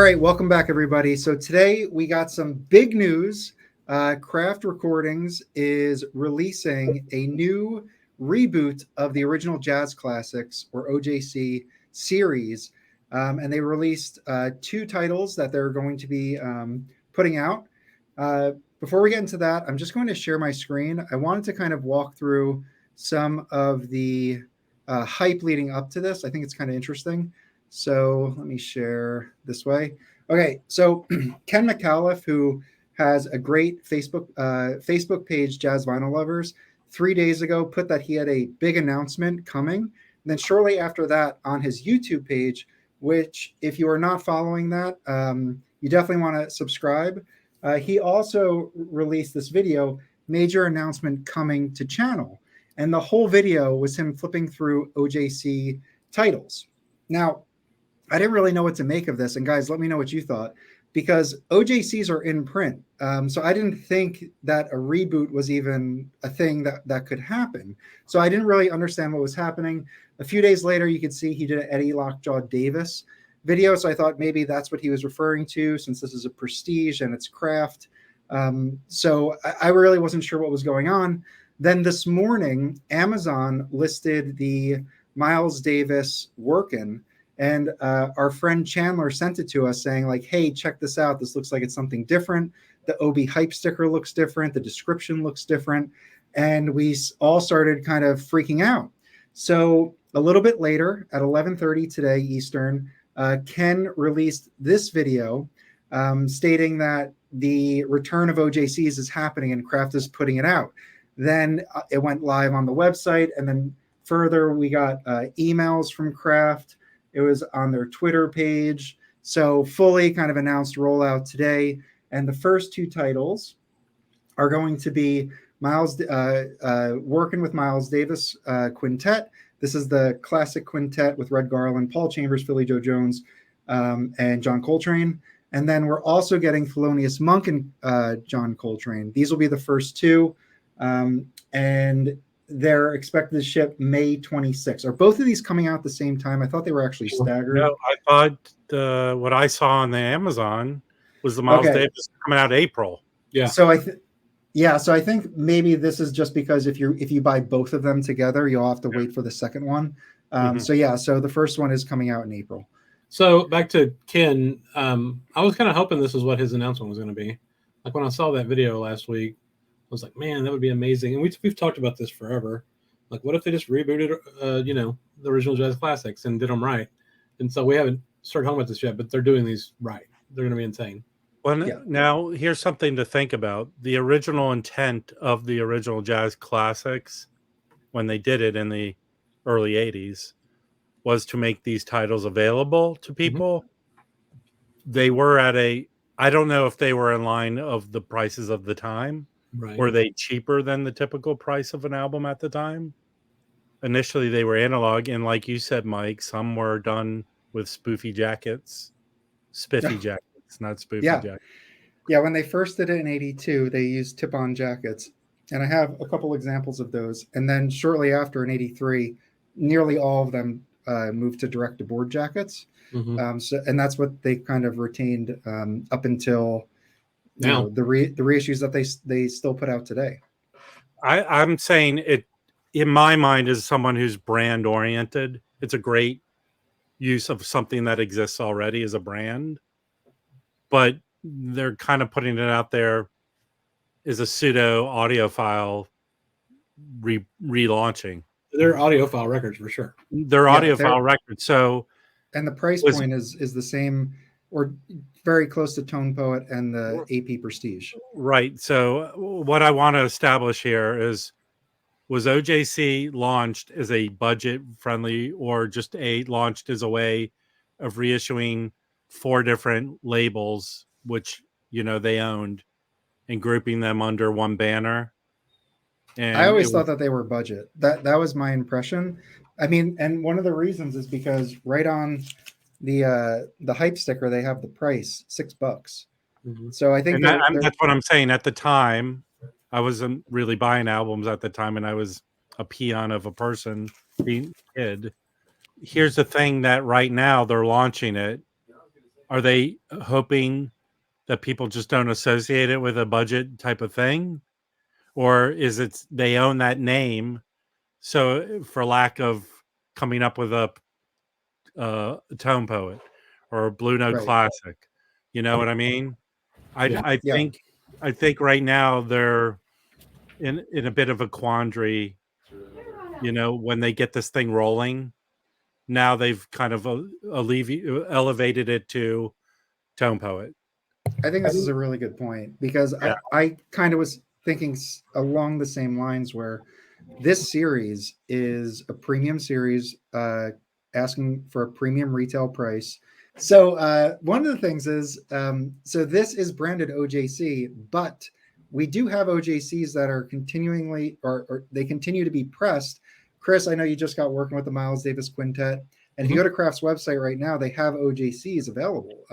right, welcome back, everybody. So today we got some big news. Craft Recordings is releasing a new reboot of the original Jazz Classics, or OJC, series. And they released two titles that they're going to be putting out. Before we get into that, I'm just going to share my screen. I wanted to kind of walk through some of the hype leading up to this. I think it's kind of interesting. So let me share this way. Okay, so Ken McAuliffe, who has a great Facebook page, Jazz Vinyl Lovers, 3 days ago put that he had a big announcement coming. And then shortly after that, on his YouTube page, which if you are not following that, you definitely want to subscribe. He also released this video, major announcement coming to channel. And the whole video was him flipping through OJC titles. Now, I didn't really know what to make of this. And guys, let me know what you thought, because OJCs are in print. So I didn't think that a reboot was even a thing that could happen. So I didn't really understand what was happening. A few days later, you could see he did an Eddie Lockjaw Davis video. So I thought maybe that's what he was referring to, since this is a Prestige and it's Craft. So I really wasn't sure what was going on. Then this morning, Amazon listed the Miles Davis Workin'. And our friend Chandler sent it to us saying, like, hey, check this out. This looks like it's something different. The OB hype sticker looks different. The description looks different. And we all started kind of freaking out. So a little bit later at 11:30 today Eastern, Ken released this video stating that the return of OJCs is happening and Kraft is putting it out. Then it went live on the website. And then further, we got emails from Kraft. It was on their Twitter page. So fully kind of announced rollout today. And the first two titles are going to be Working with Miles Davis Quintet. This is the classic quintet with Red Garland, Paul Chambers, Philly Joe Jones, and John Coltrane. And then we're also getting Thelonious Monk and John Coltrane. These will be the first two. And they're expected to ship May 26th. Are both of these coming out at the same time? I thought they were actually staggered. No, I thought what I saw on the Amazon was the Miles Davis coming out April. Yeah. So I think maybe this is just because if you buy both of them together, you'll have to wait for the second one. So the first one is coming out in April. So back to Ken, I was kind of hoping this is what his announcement was going to be. Like when I saw that video last week, I was like, man, that would be amazing. And we've talked about this forever. Like, what if they just rebooted, the original Jazz Classics and did them right? And so we haven't started talking about this yet, but they're doing these right. They're going to be insane. Well, Now here's something to think about. The original intent of the original Jazz Classics, when they did it in the early 80s, was to make these titles available to people. Mm-hmm. They were I don't know if they were in line of the prices of the time. Right. Were they cheaper than the typical price of an album at the time? Initially, they were analog, and like you said, Mike, some were done with spiffy jackets, not spoofy jackets. Yeah, when they first did it in 82, they used tip-on jackets, and I have a couple examples of those. And then shortly after in 83, nearly all of them moved to direct-to-board jackets. Mm-hmm. And that's what they kind of retained up until now the reissues that they still put out today. I'm saying it, in my mind, as someone who's brand oriented, it's a great use of something that exists already as a brand, but they're kind of putting it out there as a pseudo audiophile relaunching. They're audiophile records for sure. They're audiophile records. So, and the price point is the same or very close to Tone Poet and the AP Prestige. Right. So what I want to establish here is, was OJC launched as a budget friendly or just launched as a way of reissuing 4 different labels, which, they owned, and grouping them under one banner? And I always thought that they were budget. That was my impression. I mean, and one of the reasons is because right on the hype sticker, they have the price, $6. Mm-hmm. So I think that's what I'm saying. At the time, I wasn't really buying albums at the time, and I was a peon of a person, being a kid. Here's the thing, that right now they're launching it are they hoping that people just don't associate it with a budget type of thing? Or is it they own that name, so for lack of coming up with a Tone Poet or a Blue Note Right. Classic, you know what I mean? Yeah. Yeah. I think right now they're in a bit of a quandary. You know, when they get this thing rolling, now they've kind of elevated it to Tone Poet. I think this is a really good point because Yeah. I kind of was thinking along the same lines where this series is a premium series, asking for a premium retail price. So one of the things is, so this is branded OJC, but we do have OJCs that are continuingly, or they continue to be pressed. Chris, I know you just got working with the Miles Davis Quintet. And if you go to Craft's website right now, they have OJCs available.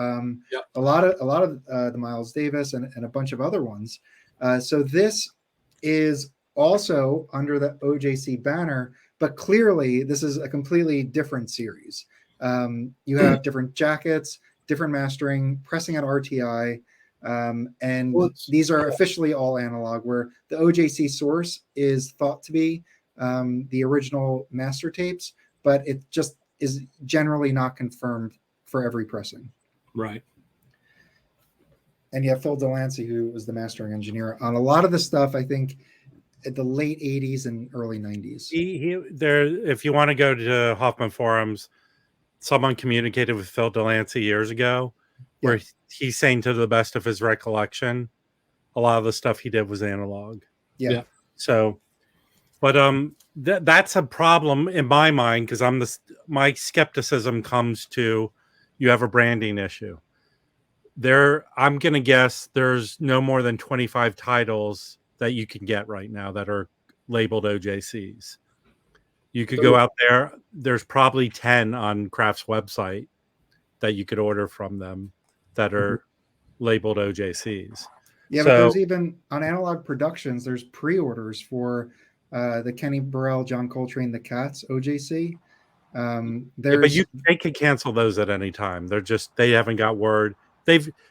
Yep. A lot of the Miles Davis and a bunch of other ones. So this is also under the OJC banner, but clearly this is a completely different series. You have different jackets, different mastering, pressing at RTI, and these are officially all analog, where the OJC source is thought to be the original master tapes, but it just is generally not confirmed for every pressing. Right. And you have Phil Delancey, who was the mastering engineer on a lot of the stuff, I think, at the late 80s and early 90s. If you want to go to Hoffman forums, someone communicated with Phil Delancey years ago where he's saying, to the best of his recollection, a lot of the stuff he did was analog. Yeah. So, but that's a problem in my mind, because my skepticism comes to, you have a branding issue. I'm going to guess there's no more than 25 titles that you can get right now that are labeled OJCs. You could go out there. There's probably 10 on Craft's website that you could order from them that are labeled OJCs. Yeah, but there's even on Analog Productions, there's pre-orders for the Kenny Burrell, John Coltrane, the Cats OJC. But they could cancel those at any time. They haven't got word.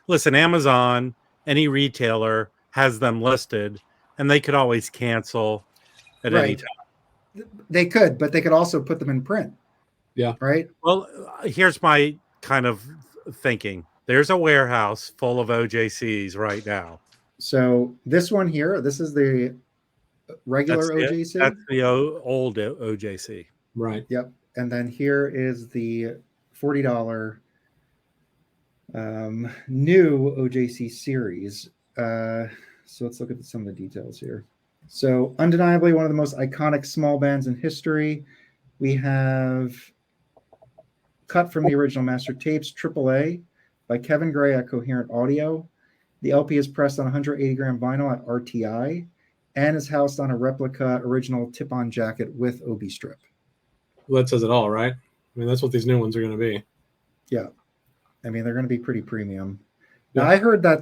Listen, Amazon, any retailer has them listed, and they could always cancel at any time. They could, but they could also put them in print. Yeah. Right. Well, here's my kind of thinking. There's a warehouse full of OJCs right now. So this one here, this is the regular OJC. That's the old OJC. Right. Yep. And then here is the $40 new OJC series. So let's look at some of the details here. So undeniably one of the most iconic small bands in history. We have cut from the original master tapes, AAA, by Kevin Gray at Coherent Audio. The LP is pressed on 180 gram vinyl at RTI and is housed on a replica original tip-on jacket with OB strip. Well, that says it all, right? I mean, that's what these new ones are going to be. Yeah. I mean, they're going to be pretty premium. Now, I heard that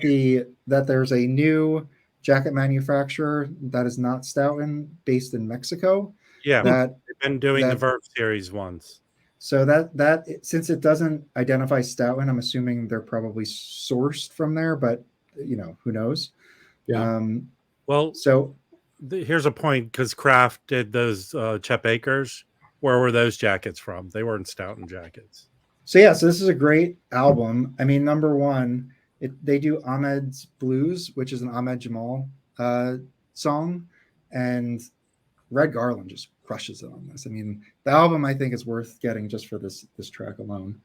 there's a new jacket manufacturer that is not Stoughton, based in Mexico. Yeah, they've been doing the Verve series ones. So that since it doesn't identify Stoughton, I'm assuming they're probably sourced from there, but who knows? Yeah. Here's a point, because Kraft did those Chet Bakers. Where were those jackets from? They weren't Stoughton jackets. So this is a great album. I mean, number one, they do Ahmed's Blues, which is an Ahmed Jamal song, and Red Garland just crushes it on this. I mean, the album I think is worth getting just for this track alone.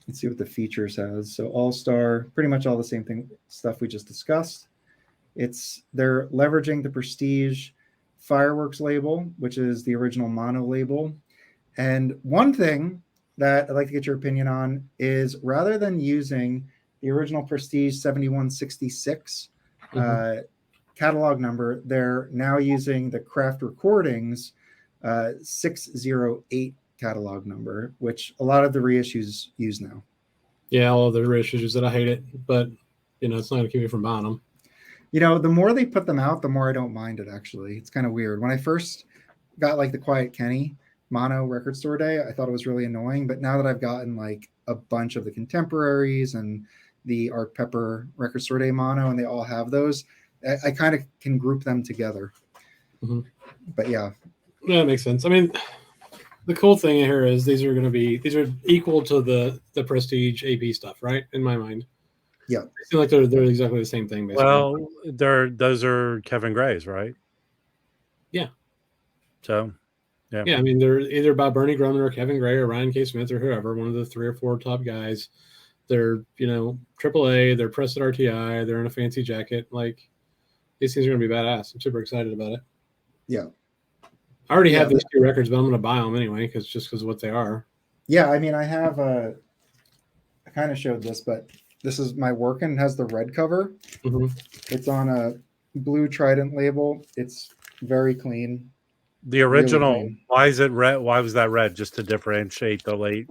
Let's see what the features has. So All Star, pretty much all the same stuff we just discussed. They're leveraging the Prestige Fireworks label, which is the original mono label. And one thing that I'd like to get your opinion on is, rather than using the original Prestige 7166 catalog number, they're now using the Craft Recordings 608 catalog number, which a lot of the reissues use now. Yeah, all of the reissues that I hate it, but it's not going to keep me from buying them. The more they put them out, the more I don't mind it, actually. It's kind of weird. When I first got like the Quiet Kenny, mono record store day, I thought it was really annoying. But now that I've gotten like a bunch of the contemporaries and the Art Pepper record store day mono, and they all have those, I kind of can group them together. Mhm. But yeah, that makes sense. I mean, the cool thing here is these are equal to the Prestige AP stuff, right? In my mind, yeah, they seem like they're exactly the same thing, basically. Well, those are Kevin Gray's, right? Yeah. So, Yeah, I mean, they're either by Bernie Grumman or Kevin Gray or Ryan K. Smith or whoever, one of the 3 or 4 top guys. They're, AAA, they're pressed at RTI, they're in a fancy jacket. Like, these things are going to be badass. I'm super excited about it. yeah. I already have these 2 records, but I'm going to buy them anyway, because of what they are. Yeah, I mean, I have I kind of showed this, but this is my Workin', has the red cover. Mm-hmm. It's on a blue Trident label. It's very clean. the original, Really clean. why is it red? Why was that red? Just to differentiate the late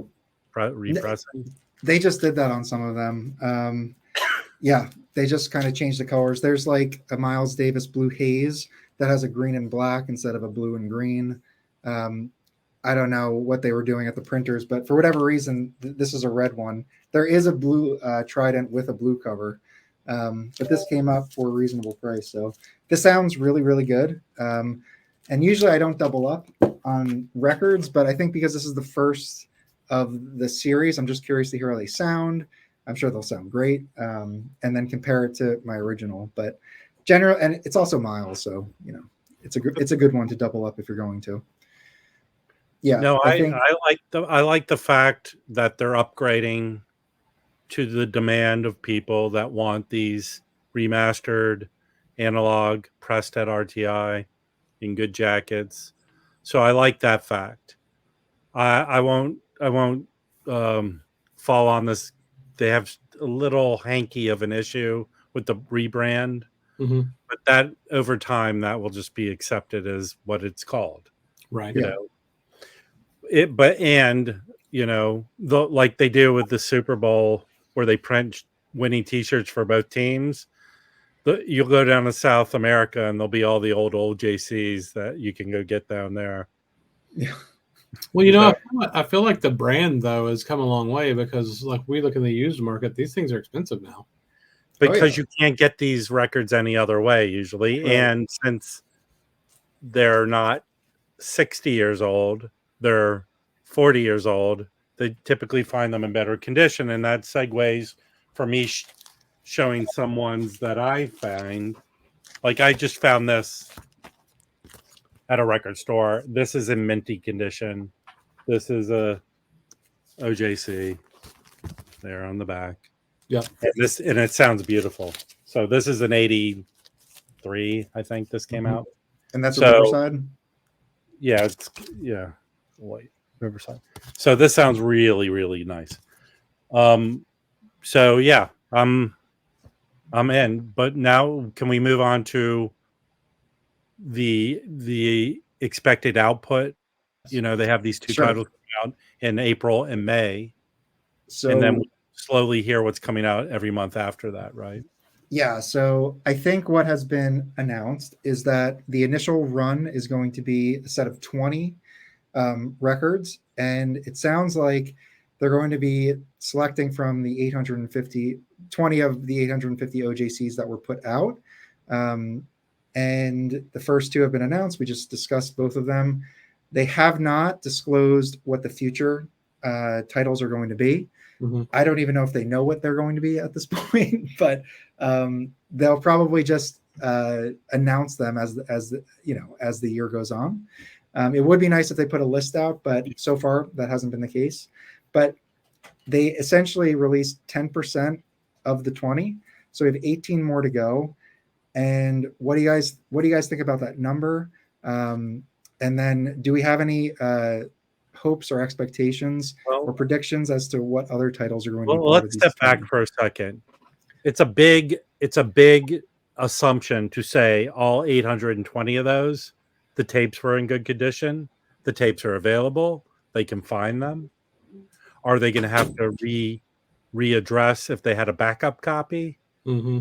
repressing? They just did that on some of them. Yeah, they just kind of changed the colors. There's like a Miles Davis Blue Haze that has a green and black instead of a blue and green. I don't know what they were doing at the printers, but for whatever reason, this is a red one. There is a blue Trident with a blue cover, but this came up for a reasonable price. So this sounds really, really good. And usually I don't double up on records, but I think because this is the first of the series, I'm just curious to hear how they sound. I'm sure they'll sound great, and then compare it to my original. But and it's also Miles, so it's a good one to double up if you're going to. Yeah, No, I think I like the fact that they're upgrading to the demand of people that want these remastered analog pressed at RTI in good jackets. So I like that fact. I won't fall on this. They have a little hanky of an issue with the rebrand, Mm-hmm. but that over time that will just be accepted as what it's called. Right. You know, like they do with the Super Bowl where they print winning T-shirts for both teams. You'll go down to South America and there'll be all the old OJCs that you can go get down there. Yeah. Well, I feel like the brand though has come a long way, because like we look in the used market, these things are expensive now. Because you can't get these records any other way usually. Right. And since they're not 60 years old, they're 40 years old, they typically find them in better condition. And that segues for me showing some ones that I find. Like I just found this at a record store. This is in minty condition. This is a OJC there on the back. Yeah. And it sounds beautiful. So this is an 83, I think this came out. And that's a Riverside? Yeah, Wait, Riverside. So this sounds really, really nice. So yeah, I'm in. But now can we move on to the expected output? They have these 2 titles coming out in April and May. So and then we'll slowly hear what's coming out every month after that, right? Yeah, so I think what has been announced is that the initial run is going to be a set of 20 records, and it sounds like they're going to be selecting from the 20 of the 850 OJCs that were put out. And the first 2 have been announced. We just discussed both of them. They have not disclosed what the future titles are going to be. Mm-hmm. I don't even know if they know what they're going to be at this point, but they'll probably just announce them as the year goes on. It would be nice if they put a list out, but so far that hasn't been the case. But they essentially released 10% of the 20, so we have 18 more to go. And what do you guys think about that number? And then, do we have any hopes or expectations or predictions as to what other titles are going to be? Let's step back for a second. It's a big assumption to say all 820 of those, the tapes were in good condition. The tapes are available. They can find them. Are they going to have to readdress if they had a backup copy? Mm-hmm.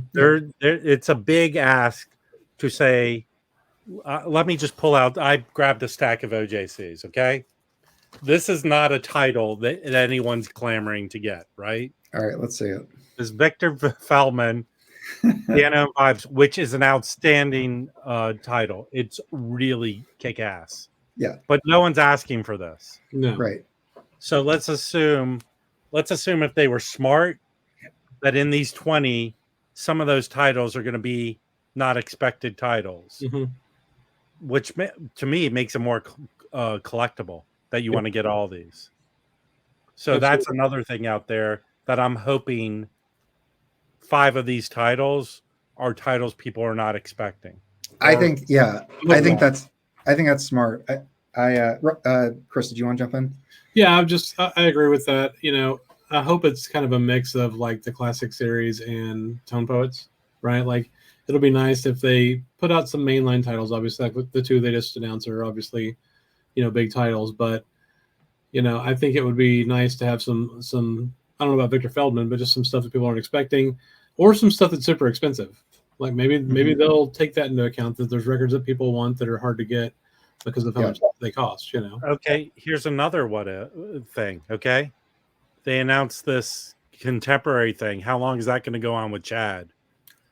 It's a big ask to say, let me just pull out. I grabbed a stack of OJCs, okay? this is not a title that anyone's clamoring to get, right? All right, let's see it. This Victor Feldman, Piano and Vibes, which is an outstanding title. It's really kick ass. Yeah. But no one's asking for this. No. Right. So let's assume if they were smart, that in these 20, some of those titles are going to be not expected titles, which to me makes it more collectible that you want to get all these. So that's another thing out there that I'm hoping 5 of these titles are titles people are not expecting. I think that's smart. Chris, did you want to jump in? Yeah, I agree with that. You know, I hope it's kind of a mix of like the classic series and Tone Poets, right? Like it'll be nice if they put out some mainline titles. Obviously, like the 2 they just announced are obviously, you know, big titles. But you know, I think it would be nice to have some. I don't know about Victor Feldman, but just some stuff that people aren't expecting, or some stuff that's super expensive. Like maybe they'll take that into account, that there's records that people want that are hard to get because of how much they cost. You know. Okay, here's another thing. Okay, they announced this contemporary thing. How long is that going to go on with Chad?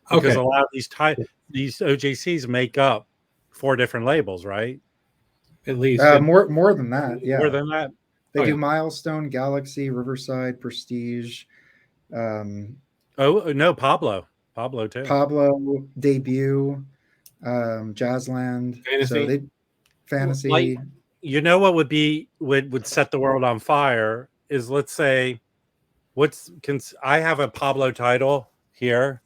Because a lot of these OJCs make up 4 different labels, right? At least more than that. Yeah, more than that. They do Milestone, Galaxy, Riverside, Prestige. No, Pablo too. Pablo, Debut, Jazzland, Fantasy. Like, you know what would set the world on fire is, let's say, I have a Pablo title here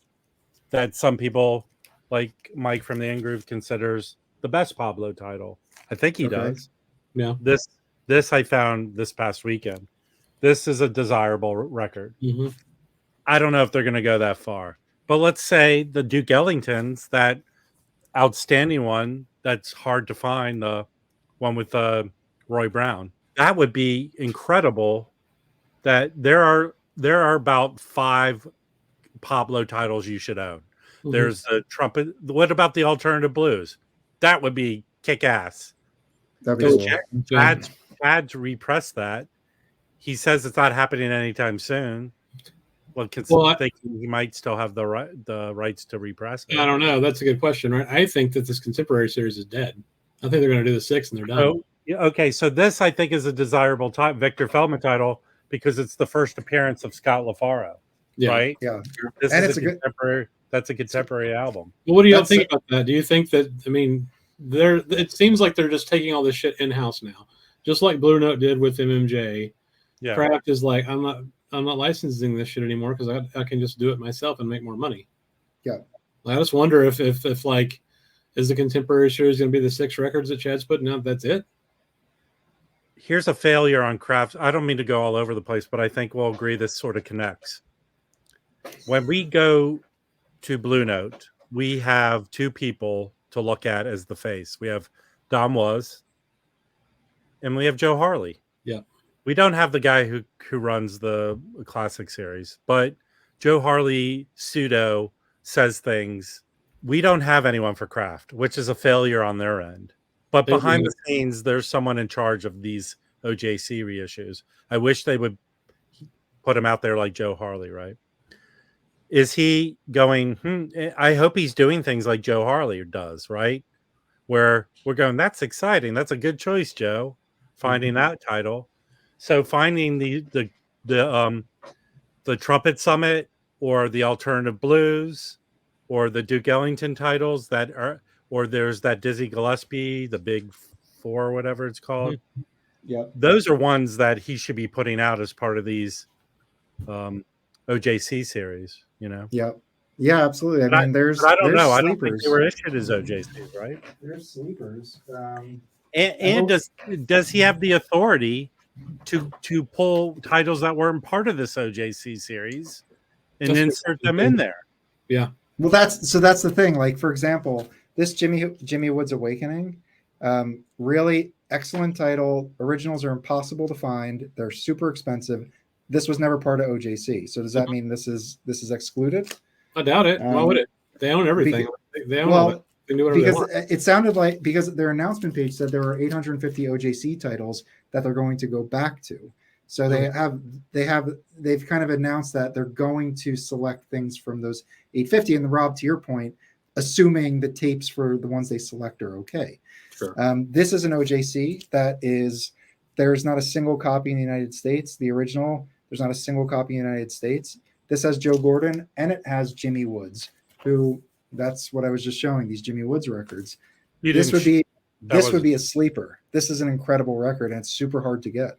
that some people like Mike from the In Groove considers the best Pablo title. I think he does. Yeah. This I found this past weekend. This is a desirable record. I don't know if they're going to go that far, but let's say the Duke Ellingtons, that outstanding one that's hard to find, the one with Roy Brown, that would be incredible. That there are about 5 Pablo titles you should own. There's the trumpet. What about the alternative blues? That would be kick ass. That'd be cool. Chad's repressed that. He says it's not happening anytime soon. Well, I think he might still have the rights to repress it. I don't know. That's a good question, right? I think that this contemporary series is dead. I think they're going to do the 6 and they're done. Okay, so this I think is a desirable Victor Feldman title because it's the first appearance of Scott LaFaro, right? Yeah, this is a contemporary. That's a contemporary album. Well, what do y'all think about that? Do you think that? I mean, it seems like they're just taking all this shit in house now, just like Blue Note did with MMJ. Yeah, Kraft is like, I'm not licensing this shit anymore because I can just do it myself and make more money. Yeah, I just wonder if like, is the contemporary series going to be the 6 records that Chad's putting out? That's it. Here's a failure on Kraft. I don't mean to go all over the place, but I think we'll agree this sort of connects. When we go to Blue Note, we have 2 people to look at as the face. We have Dom Was, and we have Joe Harley. Yeah. We don't have the guy who runs the classic series, but Joe Harley pseudo says things. We don't have anyone for Kraft, which is a failure on their end. But behind the scenes, there's someone in charge of these OJC reissues. I wish they would put him out there like Joe Harley, right? Is he going, I hope he's doing things like Joe Harley does, right? Where we're going, that's exciting. That's a good choice, Joe, finding that title. So finding the Trumpet Summit or the Alternative Blues or the Duke Ellington titles that are, or there's that Dizzy Gillespie, the Big 4, or whatever it's called. Yeah, those are ones that he should be putting out as part of these OJC series. You know. Yeah, absolutely. I mean, I don't know. I don't think they were issued as OJCs, right? They're sleepers. And does he have the authority to pull titles that weren't part of this OJC series and insert them in there? Yeah. Well, that's the thing. Like, for example, this Jimmy Woods Awakening, really excellent title. Originals are impossible to find. They're super expensive. This was never part of OJC. So does that mean this is excluded? I doubt it. Why would it? They own everything. They own all it. They do whatever because they want. It sounded like, because their announcement page said there were 850 OJC titles. that they're going to go back to. So they've kind of announced that they're going to select things from those 850. And Rob, to your point, assuming the tapes for the ones they select are okay. Sure. This is an OJC there's not a single copy in the United States. The original, there's not a single copy in the United States. This has Joe Gordon and it has Jimmy Woods, who that's what I was just showing, these Jimmy Woods records. This would be a sleeper. This is an incredible record and it's super hard to get.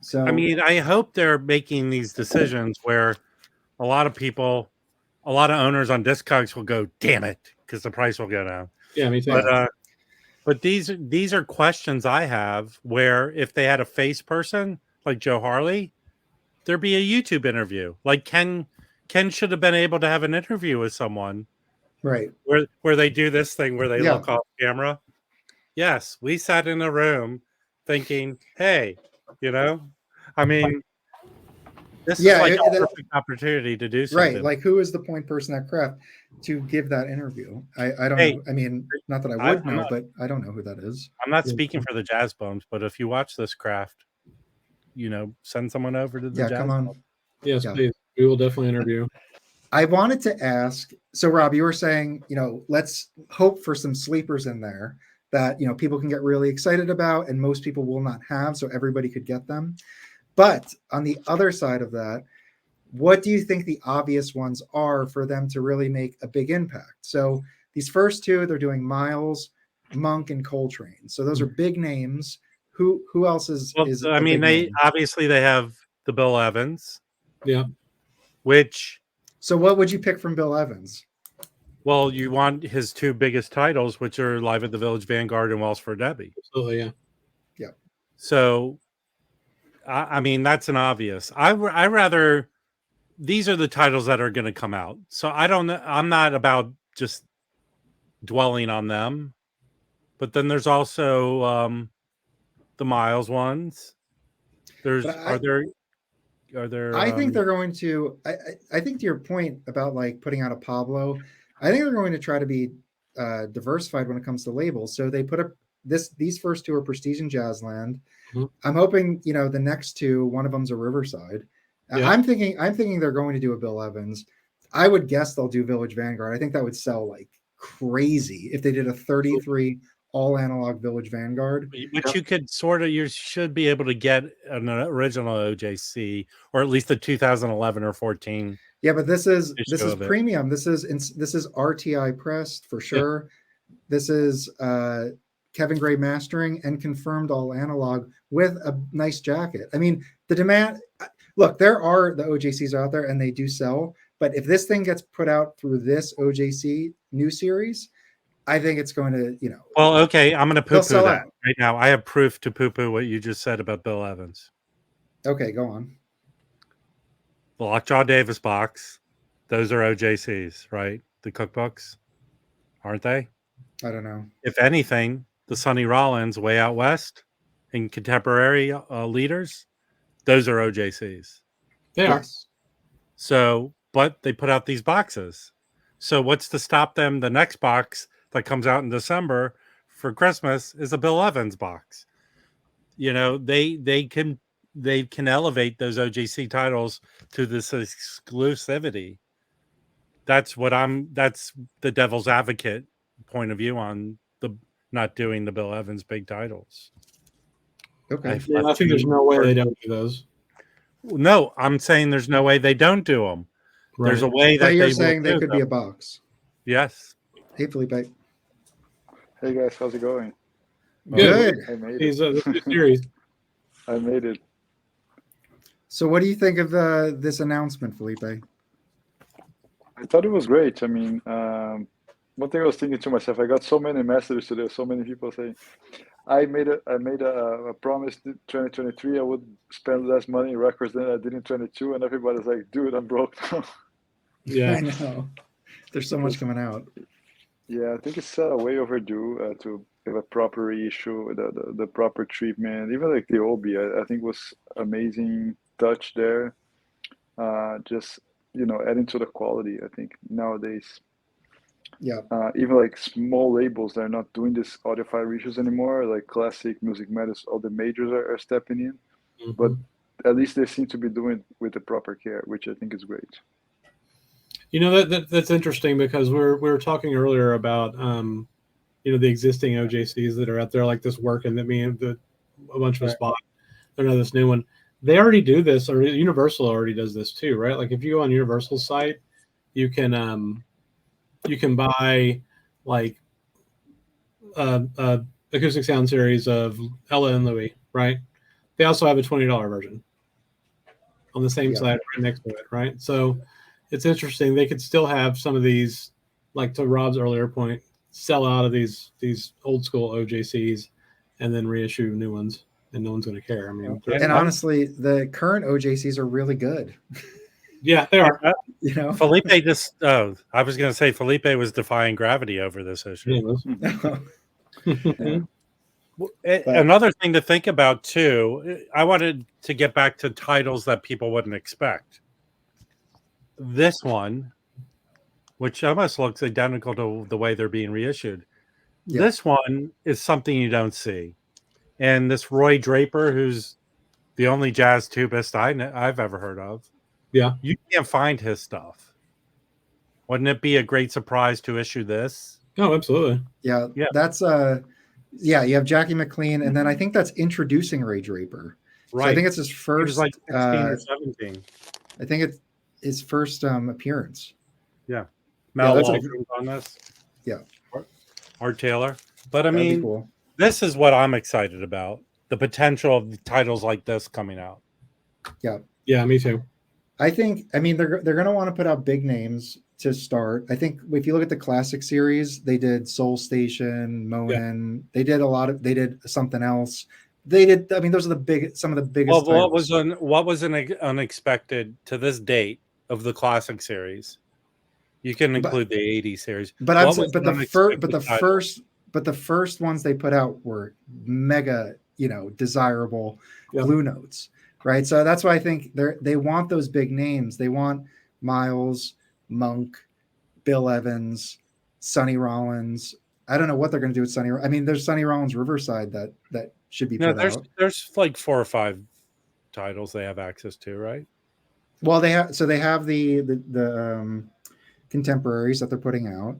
So I mean, I hope they're making these decisions where a lot of owners on Discogs will go, damn it, because the price will go down. Yeah, me too. But these are questions I have where if they had a face person like Joe Harley, there'd be a YouTube interview. Like Ken should have been able to have an interview with someone. Right. Where they do this thing where they look off camera. Yes, we sat in a room thinking, hey, I mean, this is like a perfect opportunity to do something. Right. Like, who is the point person at Kraft to give that interview? I don't know. I mean, not that I would know, but I don't know who that is. I'm not speaking for the Jazz Bums, but if you watch this Kraft, send someone over to the Jazz come on. Bums. Yes, please. We will definitely interview. I wanted to ask, so Rob, you were saying, let's hope for some sleepers in there that, people can get really excited about and most people will not have, so everybody could get them. But on the other side of that, what do you think the obvious ones are for them to really make a big impact? So these first two, they're doing Miles, Monk, and Coltrane. So those are big names. Who else is? Well, I mean, they have the Bill Evans. Yeah. Which. So what would you pick from Bill Evans? Well, you want his two biggest titles, which are Live at the Village Vanguard and Wells for Debbie. Absolutely, yeah. Yeah. So, I mean, that's an obvious. I rather, these are the titles that are going to come out. So I'm not about just dwelling on them. But then there's also the Miles ones. Are there? I think they're going to. I think to your point about like putting out a Pablo, I think they're going to try to be diversified when it comes to labels. So they put up these first two are Prestige and Jazzland. Mm-hmm. I'm hoping the next two, one of them's a Riverside. Yeah. I'm thinking they're going to do a Bill Evans. I would guess they'll do Village Vanguard. I think that would sell like crazy if they did a 33 all analog Village Vanguard. But you should be able to get an original OJC or at least the 2011 or 14. Yeah, but this is premium. This is RTI pressed for sure. Yeah. This is Kevin Gray mastering and confirmed all analog with a nice jacket. I mean, the demand. Look, there are the OJCs out there and they do sell. But if this thing gets put out through this OJC new series, I think it's going to, Well, okay, I'm going to poo-poo that right now. I have proof to poo-poo what you just said about Bill Evans. Okay, go on. The Lockjaw Davis box, those are OJCs, right? The cookbooks, aren't they? I don't know. If anything, the Sonny Rollins Way Out West and contemporary leaders, those are OJCs. They are. So, but they put out these boxes. So what's to stop them? The next box that comes out in December for Christmas is a Bill Evans box. They can elevate those OJC titles to this exclusivity. That's the devil's advocate point of view on the not doing the Bill Evans big titles. Okay. I think there's no way they don't do those. No, I'm saying there's no way they don't do them. Right. There's a way that you're saying they could be a box. Yes. Hey, Felipe. Hey guys, how's it going? Good. I made it. I made it. So, what do you think of this announcement, Felipe? I thought it was great. I mean, one thing I was thinking to myself, I got so many messages today, so many people saying, I made a promise in 2023 I would spend less money in records than I did in 22, and everybody's like, dude, I'm broke now. Yeah, I know. There's so much coming out. Yeah, I think it's way overdue to have a proper reissue, the proper treatment. Even like the Obi, I think was amazing touch there. Just adding to the quality. I think nowadays Yeah. Even like small labels that are not doing this audiophile reissues anymore, like Classic, Music Matters, all the majors are stepping in. But at least they seem to be doing it with the proper care, which I think is great. You know, that's interesting because we were talking earlier about you know, the existing OJCs that are out there, like this work, and that mean that a bunch of us bought. They're not this new one. They already do this, or Universal already does this too, right? Like if you go on Universal's site, you can buy like acoustic sound series of Ella and Louie, right? They also have a $20 version on the same side right next to it, right? So it's interesting. They could still have some of these, like to Rob's earlier point, sell out of these old school OJCs and then reissue new ones, and no one's going to care. I mean, and honestly, the current OJCs are really good. Yeah, they are. You know, Felipe just. Oh, I was going to say Felipe was defying gravity over this issue. Yeah. Another thing to think about too. I wanted to get back to titles that people wouldn't expect. This one, which almost looks identical to the way they're being reissued. Yeah. This one is something you don't see. And this Roy Draper, who's the only jazz tubist I've ever heard of. Yeah. You can't find his stuff. Wouldn't it be a great surprise to issue this? Oh, absolutely. Yeah. That's yeah, you have Jackie McLean, and then I think that's introducing Ray Draper. Right. So I think it's his first. He was like 16 or 17. I think it's his first appearance. Yeah. Mel Waldron's on this. Yeah. Art Taylor. But I mean, cool. This is what I'm excited about. The potential of titles like this coming out. Yeah. Yeah, me too. I mean, they're going to want to put out big names to start. I think if you look at the classic series, they did Soul Station, Monin. Yeah. They did something else. They did. I mean, those are some of the biggest. Well, what was an unexpected to this date of the classic series? You can include the 80 series. But the first ones they put out were mega, desirable Blue Notes. Right. So that's why I think they want those big names. They want Miles, Monk, Bill Evans, Sonny Rollins. I don't know what they're going to do with Sonny. I mean, there's Sonny Rollins Riverside that should be put out. There's like 4 or 5 titles they have access to, right? Well, they have the contemporaries that they're putting out,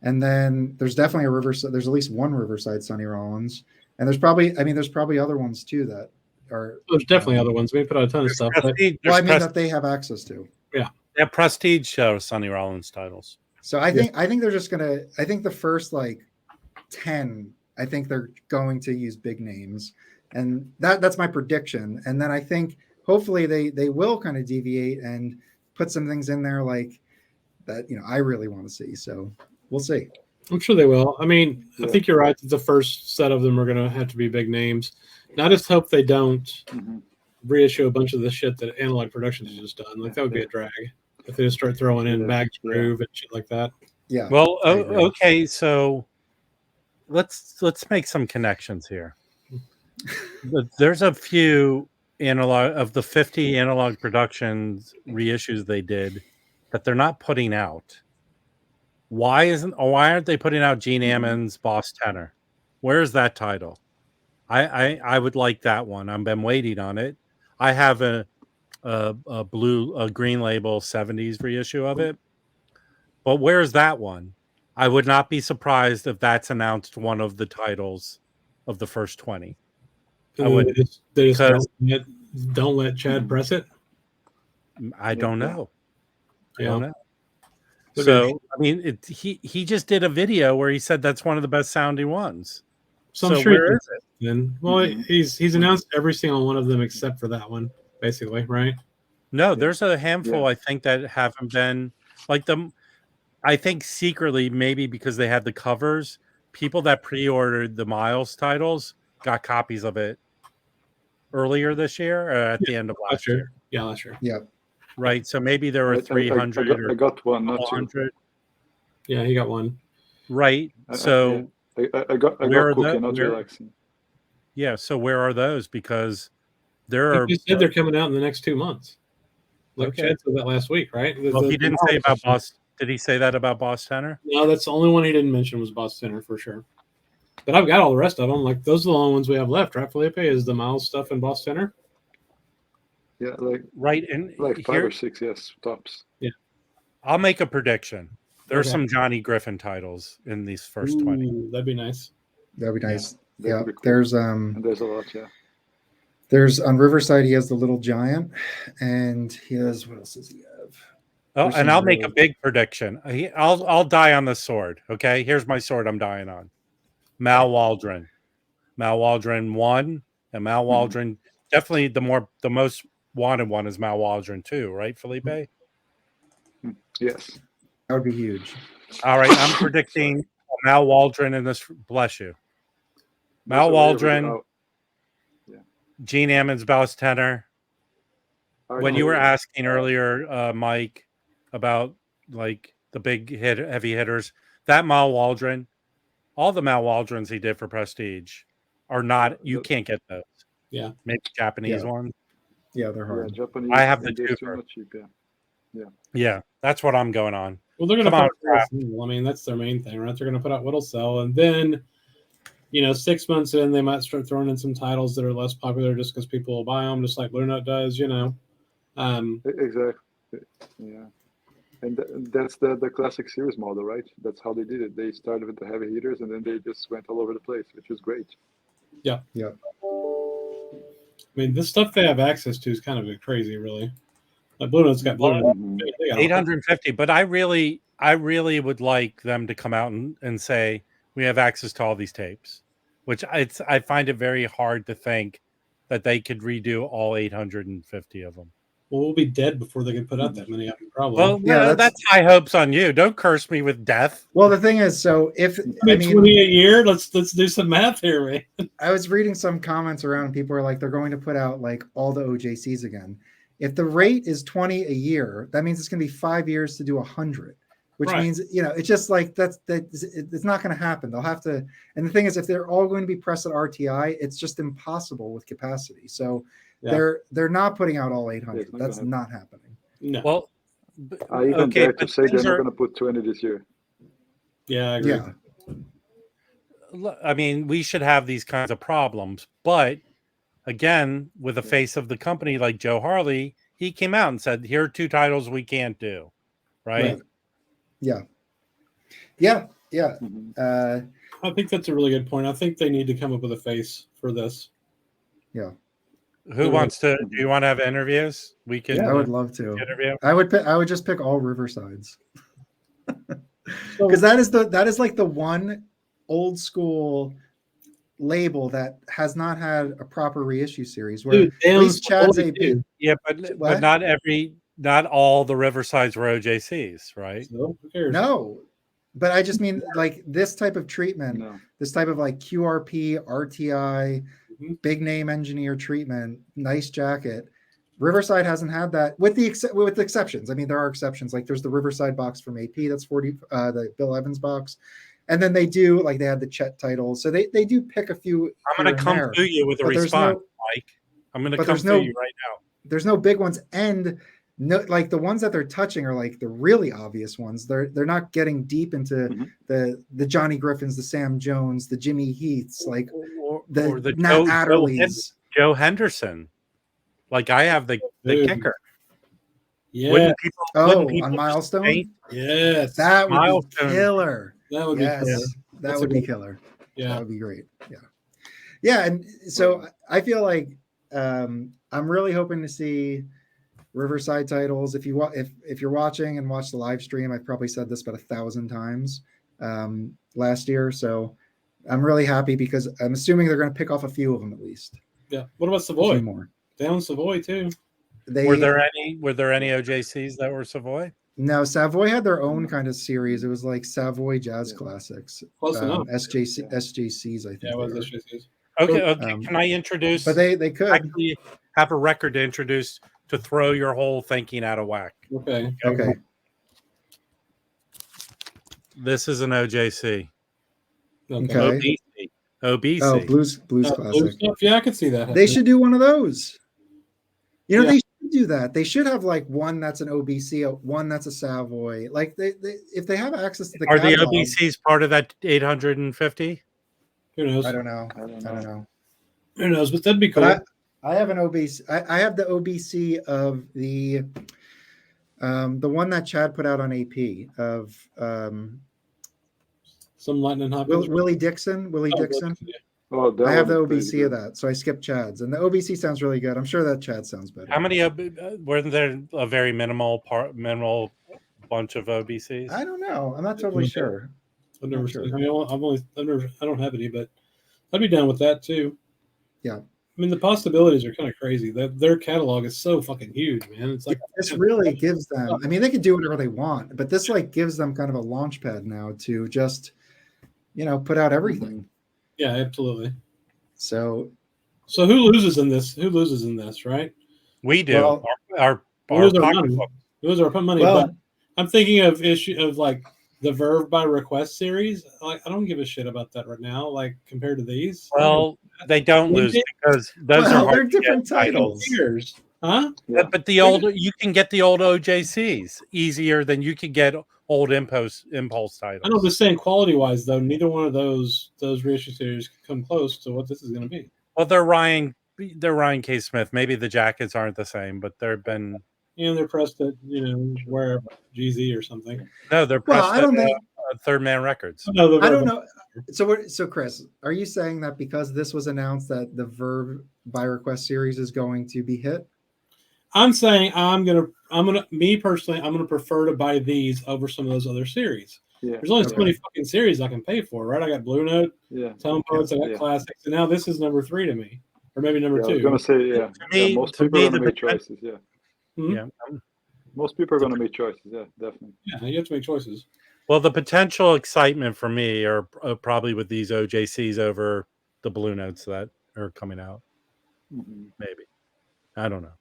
and then there's definitely a Riverside. There's at least one Riverside Sonny Rollins, and there's probably other ones too that. There's definitely other ones. We put out a ton of stuff. That they have access to. Yeah. They have Prestige show Sonny Rollins titles. So I think they're just gonna. I think the first 10. I think they're going to use big names, and that's my prediction. And then I think hopefully they will kind of deviate and put some things in there like that. I really want to see. So we'll see. I'm sure they will. I mean, I think you're right that the first set of them are going to have to be big names. And I just hope they don't reissue a bunch of the shit that Analog Productions has just done. Like that would be a drag if they just start throwing in Mags Groove and shit like that. Yeah. Well, okay, so let's make some connections here. There's a few of the 50 Analog Productions reissues they did that they're not putting out. Why aren't they putting out Gene Ammon's Boss Tenor? Where's that title? I would like that one. I've been waiting on it. I have a green label 70s reissue of it. But where's that one? I would not be surprised if that's announced one of the titles of the first 20. I would. They just don't let Chad press it? I don't know. I don't know. So, I mean, he just did a video where he said that's one of the best sounding ones. So I'm sure where is it? Then, well, he's announced every single one of them except for that one, basically, right? No, there's a handful I think that haven't been like them. I think secretly, maybe because they had the covers, people that pre-ordered the Miles titles got copies of it earlier this year or at the end of last year. Yeah, last year. Yeah. Right. So maybe there were 300 I got one, not 400. Yeah, he got one. Right. So I got Cookie, not Relaxing. Yeah. So where are those? Because there are. You said they're coming out in the next 2 months. Like Chad said that last week, right? Well, he didn't say about Boss. Did he say that about Boss Tenor? No, that's the only one he didn't mention was Boss Tenor for sure. But I've got all the rest of them. Like those are the only ones we have left, right, Felipe? Is the Miles stuff and Boss Tenor? Yeah, like Right, and like 5 or 6, yes, tops. I'll make a prediction. There's Okay. some Johnny Griffin titles in these first Ooh, 20. that'd be nice. That'd be nice. That Yeah, would be cool. there's And there's a lot, yeah. there's on Riverside he has the Little Giant, and he has what else does he have? Oh, There's and some I'll make a real- big prediction. I'll die on the sword. Okay, here's my sword. I'm dying on. Mal Waldron. Mal Waldron 1 and Mal Waldron. Definitely the most wanted one is Mal Waldron 2, right, Felipe? Yes. That would be huge. All right, I'm predicting Mal Waldron in this. Bless you. Mal There's a way over Waldron, the- Gene Ammons, Boss Tenor. When you were asking earlier, Mike, about like the big heavy hitters, that Mal Waldron, all the Mal Waldrons he did for Prestige are not. You can't get those. Yeah. Maybe Japanese Yeah. ones. Yeah, they're yeah, hard. Japanese. I have the and those two two are not cheap, yeah. Yeah, that's what I'm going on. Well, they're going to Come on, put out Whittle Sell. I mean, that's their main thing, right? They're going to put out Whittle Sell, and then, 6 months in, they might start throwing in some titles that are less popular just because people will buy them, just like Blue Note does, Exactly. Yeah. And that's the classic series model, right? That's how they did it. They started with the heavy hitters, and then they just went all over the place, which is great. Yeah. Yeah. I mean, this stuff they have access to is kind of crazy, really. Like Blue Note's got Blue Note. They got 850, but I really would like them to come out and say we have access to all these tapes, which I find it very hard to think that they could redo all 850 of them. Well, we'll be dead before they can put out that many of them, probably. Well, Yeah, that's high hopes on you. Don't curse me with death. Well, the thing is, so if I mean, 20 a year, let's do some math here, man. I was reading some comments around, and people are like, they're going to put out like all the OJCs again. If the rate is 20 a year, that means it's going to be 5 years to do 100, which Right. means it's just like it's not going to happen. They'll have to. And the thing is, if they're all going to be pressed at RTI, it's just impossible with capacity. So they're not putting out all 800. It's not That's gonna not happening. No. Well, I even okay, dare to but say they're these not are- going to put 20 this year. Yeah, I agree. Yeah. I mean, we should have these kinds of problems, but again, with the face of the company like Joe Harley, he came out and said, "Here are 2 titles we can't do." Right? Right. Yeah. Yeah. Yeah. Mhm. I think that's a really good point. I think they need to come up with a face for this. Yeah. Who wants to? Do you want to have interviews? We can I would love to. interview. I would just pick all Riversides. So, Because that is like the one old school label that has not had a proper reissue series where dude, at damn least Chad's Savoy, AP. dude. Yeah, but What? not all the Riversides were OJCs, right? So, who cares? No, but I just mean like this type of treatment, No. this type of like QRP, RTI, Mhm. big name engineer treatment, nice jacket. Riverside hasn't had that with the exceptions. I mean, there are exceptions. Like there's the Riverside box from AP that's 40, the Bill Evans box. And then they do like they had the Chet titles. So they do pick a few. I'm going to come to you with a But there's response, Mike. I'm going to but come there's to no- you right now. There's no big ones, and no, like the ones that they're touching are like the really obvious ones. They're not getting deep into Mhm. the Johnny Griffins, the Sam Jones, the Jimmy Heaths, like Or the the Nat Adderleys. Joe Henderson. Like I have the Dude. kicker. Yeah. Wouldn't people? Oh, wouldn't people on just Milestone, paint- Yes. that would Milestone. be killer. That would Yes, be cool. that That's would a be good- killer. Yeah. That would be great. Yeah. And so I feel like I'm really hoping to see Riverside titles. If you're watching and watch the live stream, I've probably said this about 1,000 times last year. So I'm really happy because I'm assuming they're going to pick off a few of them at least. Yeah. What about A few Savoy? more. Down Savoy too. Were there any OJCs that were Savoy? No, Savoy had their own kind of series. It was like Savoy Jazz Classics. Close enough. SJCs, I think. Yeah, it was they are. SJCs. Okay. Can I introduce? But they could. actually have a record to introduce to throw your whole thinking out of whack. Okay. Okay. This is an OJC. Okay. OBC. Oh, Blues Blue Classic. stuff? Yeah, I could see that. They should do one of those. They should do that. They should have like one that's an OBC, one that's a Savoy. Like if they have access to the Are the catalog, OBCs part of that 850? Who knows? I don't know. I don't I don't know. know. Who knows? But that'd be cool. But I have an OBC. I have the OBC of the one that Chad put out on AP of Some Lightning Hopkins. Willie Dixon. Willie Oh, Dixon. yeah. Oh, that I have the one is pretty OBC of good. that, so I skipped Chad's, and the OBC sounds really good. I'm sure that Chad sounds better. How many? Wasn't there a very minimal bunch of OBCs? I don't know. I'm not totally sure. I've never Not sure. seen. I mean, I don't have any, but I'd be down with that too. Yeah. I mean, the possibilities are kind of crazy. Their catalog is so fucking huge, man. It's like This really gives them. I mean, they can do whatever they want, but this like gives them kind of a launch pad now to just, put out everything. yeah, absolutely. So So who loses in this? Who loses in this, right? We do. Well, our We lose our pocketbook. money. We lose our money. Well- but I'm thinking of like the Verve by Request series. Like, I don't give a shit about that right now. Like compared to these. Well, they don't lose because those Well, are hard they're to get different titles. Years, huh? Yeah. But the old, you can get the old OJCs easier than you can get old impulse titles. I know, but saying quality wise though, neither one of those reissue series come close to what this is going to be. Well, they're Ryan K. Smith. Maybe the jackets aren't the same, but they've been They're pressed at where GZ or something. no, they're Well, pressed I don't at, think. Third Man Records. No, I don't know. So Chris, are you saying that because this was announced that the Verve by Request series is going to be hit? I'm saying me personally, I'm gonna prefer to buy these over some of those other series. Yeah. There's only so Okay. many fucking series I can pay for, right? I got Blue Note, Yeah. Tone Poets, I got Yeah. Classics, and now this is number 3 to me, or maybe number Yeah, I 2. was gonna say, yeah. me- Most to people me, are gonna the make potent- choices. Yeah. Mhm. Yeah. Most people are gonna make choices. Yeah, definitely. Yeah, you have to make choices. Well, the potential excitement for me are probably with these OJCs over the Blue Notes that are coming out. Mhm. Maybe. I don't know.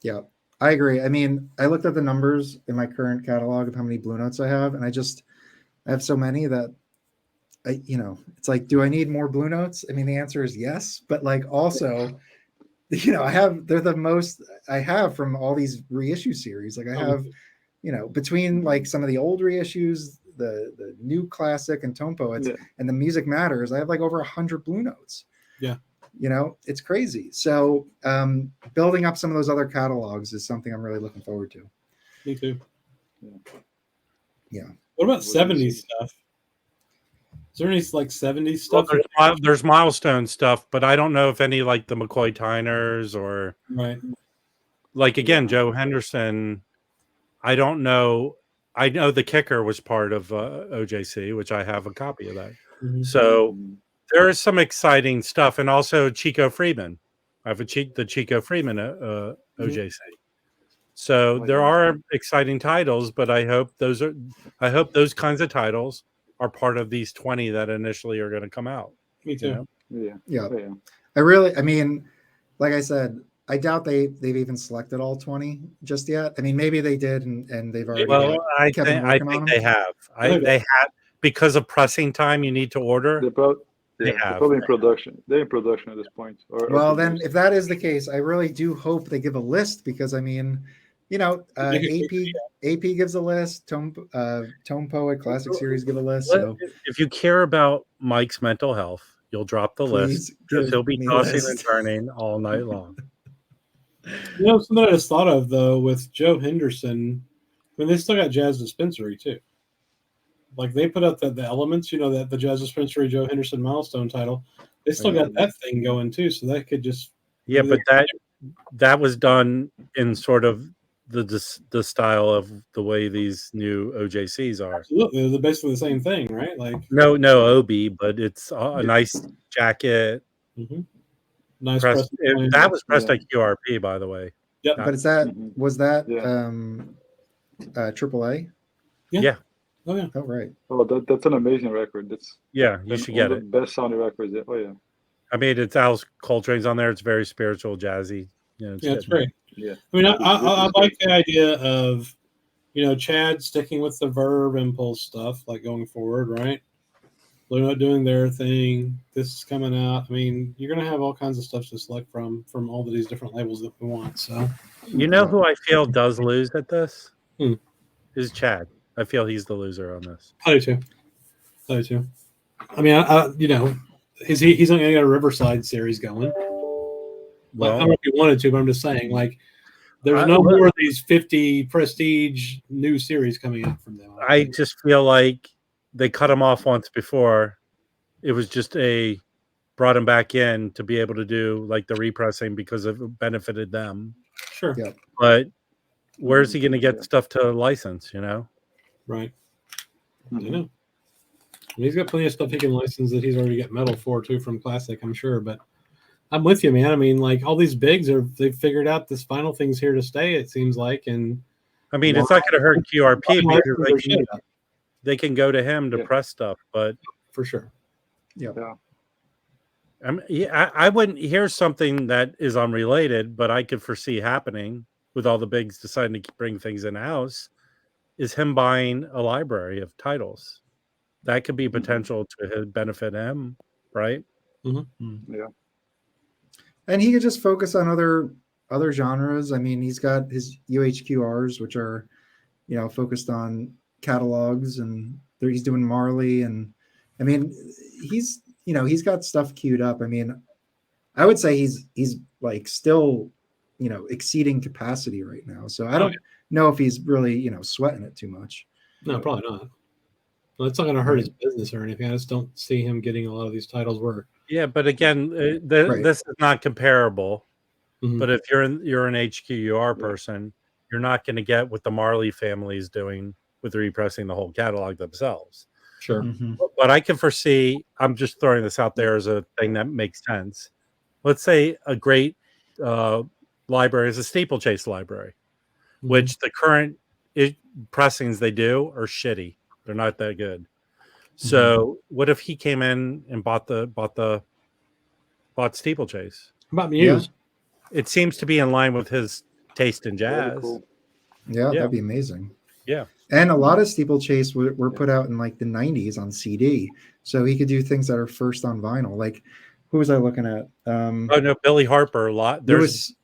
Yeah, I agree. I mean, I looked at the numbers in my current catalog of how many Blue Notes I have, and I have so many that it's like, do I need more Blue Notes? I mean, the answer is yes, but like also, they're the most I have from all these reissue series. Like I have, between like some of the old reissues, the new classic and Tone Poets, Yeah. and the Music Matters, I have like over 100 Blue Notes. Yeah. It's crazy. So building up some of those other catalogs is something I'm really looking forward to. Me too. Yeah. What about 70s stuff? Is there any like 70s Well, stuff? there's milestone stuff, but I don't know if any like the McCoy Tyners or Right. like again Joe Henderson. I don't know. I know the Kicker was part of OJC, which I have a copy of that. Mhm. So Mhm. there is some exciting stuff, and also Chico Freeman. I have the Chico Freeman OJC. So there are exciting titles, but I hope those kinds of titles are part of these 20 that initially are going to come out. Me too. You know? Yeah. Yeah. Yeah. I mean, like I said, I doubt they've even selected all 20 just yet. I mean, maybe they did, and they've already. Well, I kept think working on they them? have. They had, because of pressing time. You need to order. They're have. probably in production. They're in production at this point. Well, then, if that is the case, I really do hope they give a list, because I mean, AP gives a list. Tone Poet Classic Series give a list. So If you care about Mike's mental health, you'll drop the list, please because give he'll be me a tossing list. and turning all night long. Something I just thought of though with Joe Henderson. I mean, they still got Jazz Dispensary too. Like they put out the Elements, that the Jazz Dispensary Joe Henderson milestone title. They still got that thing going too, so that could just Yeah, but that was done in sort of the style of the way these new OJCs are. absolutely they're basically the same thing, right? Like No OB, but it's a nice jacket. nice Pressed, press. that was pressed at QRP, by the way. Yep. But is that Mhm. was that Yeah. AAA? Yeah. Oh yeah. Oh right. Oh, that's an amazing record. That's Yeah, you should get one of it. the best sounding records. Oh yeah. I mean, it's Alice Coltrane's on there. It's very spiritual, jazzy. It's great. Yeah. I mean, I This is like the idea of, Chad sticking with the Verve Impulse stuff, like going forward, right? They're not doing their thing. This is coming out. I mean, you're gonna have all kinds of stuff to select from all of these different labels that we want. So, You know who I feel does lose at this? Hmm. Is Chad. I feel he's the loser on this. I do too. I do too. I mean, you know, he's not gonna get a Riverside series going. Well, I don't know if he wanted to, but I'm just saying, like, there's no more of these 50 prestige new series coming out from them. I just feel like they cut him off once before. It was just brought him back in to be able to do like the repressing because it benefited them. Sure. Yeah. But where's he going to get stuff to license, you know? Right. I know. I mean, he's got plenty of stuff he can license that he's already got metal for too from Classic, I'm sure. But I'm with you, man. I mean, like all these bigs they've figured out this final thing's here to stay, it seems like. And I mean, it's not going to hurt QRP because they can go to him to press stuff, but for sure. Yeah. I wouldn't. Here's something that is unrelated, but I could foresee happening with all the bigs deciding to bring things in house. Is him buying a library of titles that could be potential to benefit him, right? Mm-hmm. Yeah, and he could just focus on other genres. I mean, he's got his UHQRs, which are, you know, focused on catalogs, and he's doing Marley, and I mean, he's got stuff queued up. I mean, I would say he's like still, you know, exceeding capacity right now. So I don't know if he's really, you know, sweating it too much. No, probably not. Well, it's not going to hurt his business or anything. I just don't see him getting a lot of these titles where. Yeah, but again, this is not comparable. Mm-hmm. But if you're an HQUR person, you're not going to get what the Marley family is doing with repressing the whole catalog themselves. Sure. Mm-hmm. But I can foresee, I'm just throwing this out there as a thing that makes sense. Let's say a great library is a steeplechase library, which the current pressings they do are shitty. They're not that good. So what if he came in and bought steeplechase? About Muse? Yeah. It seems to be in line with his taste in jazz. cool. Yeah, that'd be amazing. Yeah. And a lot of steeplechase were put out in like the 90s on CD. So he could do things that are first on vinyl. Like, who was I looking at? Oh, no, Billy Harper a lot. There's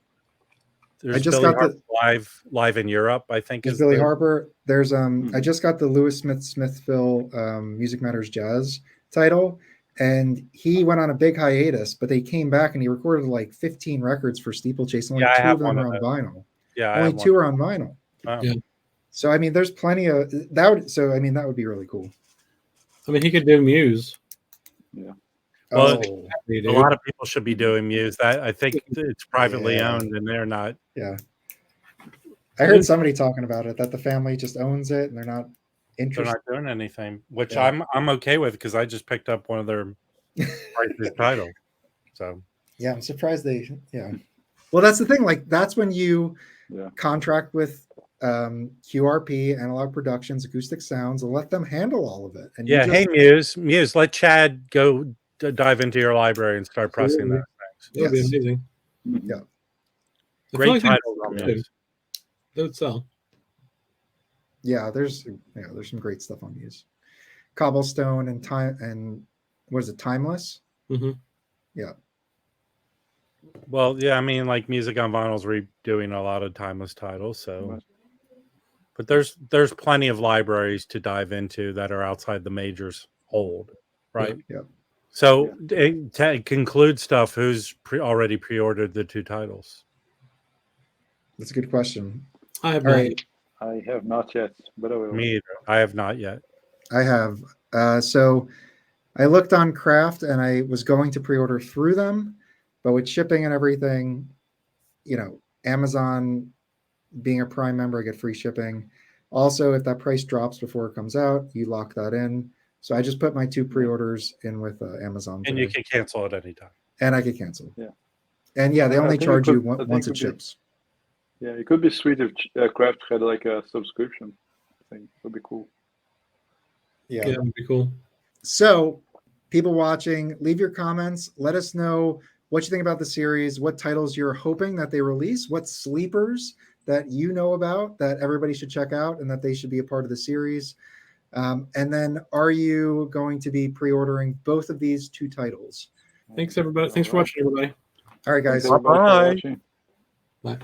I just Billy got Harper live in Europe, I think. Is Billy Harper. There's I just got the Lewis Smithville Music Matters Jazz title, and he went on a big hiatus, but they came back and he recorded like 15 records for steeplechase. Only 2 of them are on vinyl. Yeah, only 2 are on vinyl. Wow. Yeah. So I mean, there's plenty of that. So I mean, that would be really cool. I mean, he could do Muse. Yeah. Well, a lot of people should be doing Muse. That I think it's privately owned, and they're not. Yeah. I heard somebody talking about it, that the family just owns it and they're not interested. They're not doing anything, which I'm okay with because I just picked up one of their titles. So yeah, I'm surprised they. Yeah. Well, that's the thing. Like, that's when you contract with QRP, Analog Productions, Acoustic Sounds, and let them handle all of it. And hey Muse, let Chad go dive into your library and start pressing those things. That would be amazing. Yeah, great titles on Muse. They would sell. Yeah, there's some great stuff on Muse. Cobblestone and what is it, Timeless? Mm-hmm. Yeah. Well, yeah, I mean, like Music on Vinyl's redoing a lot of timeless titles, so. But there's plenty of libraries to dive into that are outside the majors hold, right? Yeah. So to conclude stuff, who's already pre-ordered the 2 titles? That's a good question. I have I have not yet, but I will. Me either. I have not yet. I have. So I looked on Craft and I was going to pre-order through them, but with shipping and everything, you know, Amazon being a Prime member, I get free shipping. Also, if that price drops before it comes out, you lock that in. So I just put my 2 pre-orders in with Amazon. And you can cancel at any time. And I could cancel. Yeah. And they only charge you once it ships. Yeah, it could be sweet if Craft had like a subscription thing. It would be cool. Yeah, that would be cool. So, people watching, leave your comments. Let us know what you think about the series, what titles you're hoping that they release, what sleepers that you know about that everybody should check out and that they should be a part of the series. And then, are you going to be pre-ordering both of these 2 titles? Thanks, everybody. Thanks for watching, everybody. All right, guys. Thanks everybody for Bye-bye. watching. Bye.